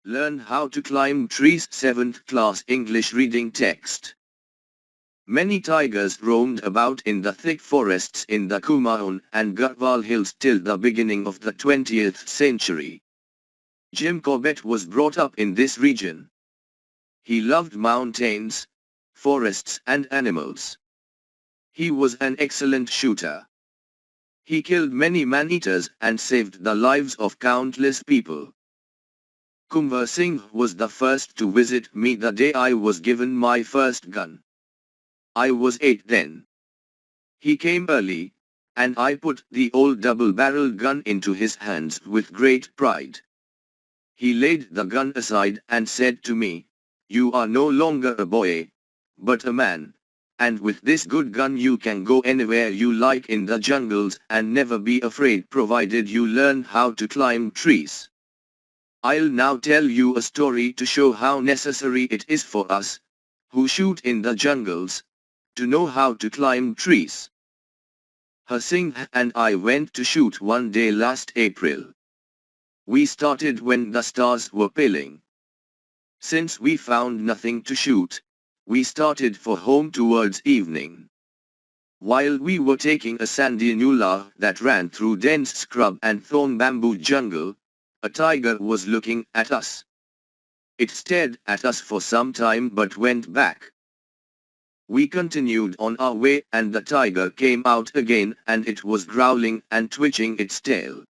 Learn how to climb trees. 7th class English reading text. Many tigers roamed about in the thick forests in the Kumaon and Garhwal hills till the beginning of the 20th century. Jim Corbett was brought up in this region. He loved mountains, forests and animals. He was an excellent shooter. He killed many man-eaters and saved the lives of countless people. Kunwar Singh was the first to visit me the day I was given my first gun. I was 8 then. He came early, and I put the old double-barreled gun into his hands with great pride. He laid the gun aside and said to me, "You are no longer a boy, but a man, and with this good gun you can go anywhere you like in the jungles and never be afraid provided you learn how to climb trees." I'll now tell you a story to show how necessary it is for us, who shoot in the jungles, to know how to climb trees. Harsingh and I went to shoot one day last April. We started when the stars were paling. Since we found nothing to shoot, we started for home towards evening. While we were taking a sandy nullah that ran through dense scrub and thorn bamboo jungle, a tiger was looking at us. It stared at us for some time but went back. We continued on our way and the tiger came out again and it was growling and twitching its tail.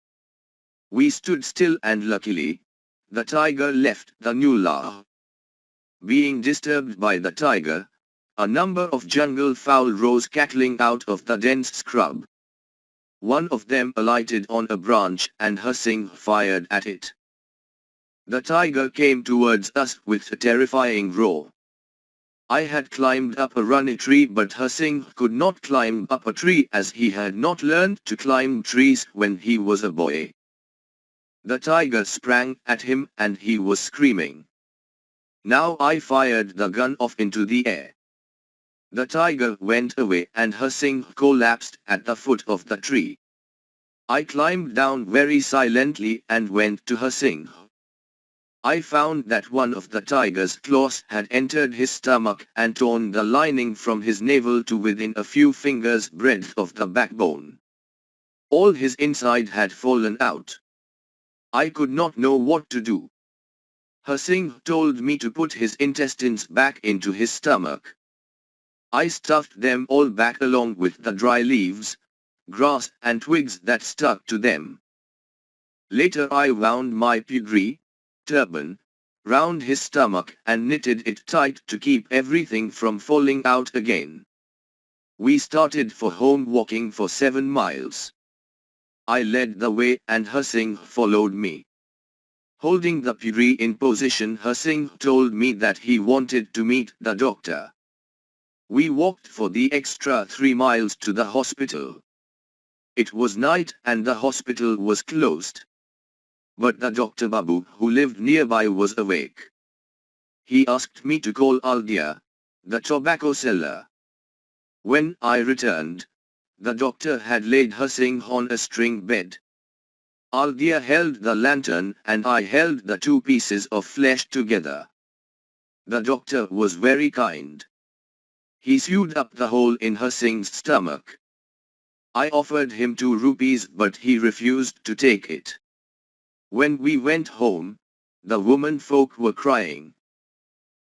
We stood still and luckily, the tiger left the nullah. Being disturbed by the tiger, a number of jungle fowl rose cackling out of the dense scrub. One of them alighted on a branch and Harsingh fired at it. The tiger came towards us with a terrifying roar. I had climbed up a runny tree but Harsingh could not climb up a tree as he had not learned to climb trees when he was a boy. The tiger sprang at him and he was screaming. Now I fired the gun off into the air. The tiger went away and Harsingh collapsed at the foot of the tree. I climbed down very silently and went to Harsingh. I found that one of the tiger's claws had entered his stomach and torn the lining from his navel to within a few fingers' breadth of the backbone. All his inside had fallen out. I could not know what to do. Harsingh told me to put his intestines back into his stomach. I stuffed them all back along with the dry leaves, grass and twigs that stuck to them. Later I wound my pugri, turban, round his stomach and knitted it tight to keep everything from falling out again. We started for home walking for 7 miles. I led the way and Harsingh followed me. Holding the pugri in position, Harsingh told me that he wanted to meet the doctor. We walked for the extra 3 miles to the hospital. It was night and the hospital was closed. But the Dr. Babu who lived nearby was awake. He asked me to call Aldia, the tobacco seller. When I returned, the doctor had laid Harsingh on a string bed. Aldia held the lantern and I held the 2 pieces of flesh together. The doctor was very kind. He sewed up the hole in Harsingh's stomach. I offered him 2 rupees but he refused to take it. When we went home, the women folk were crying.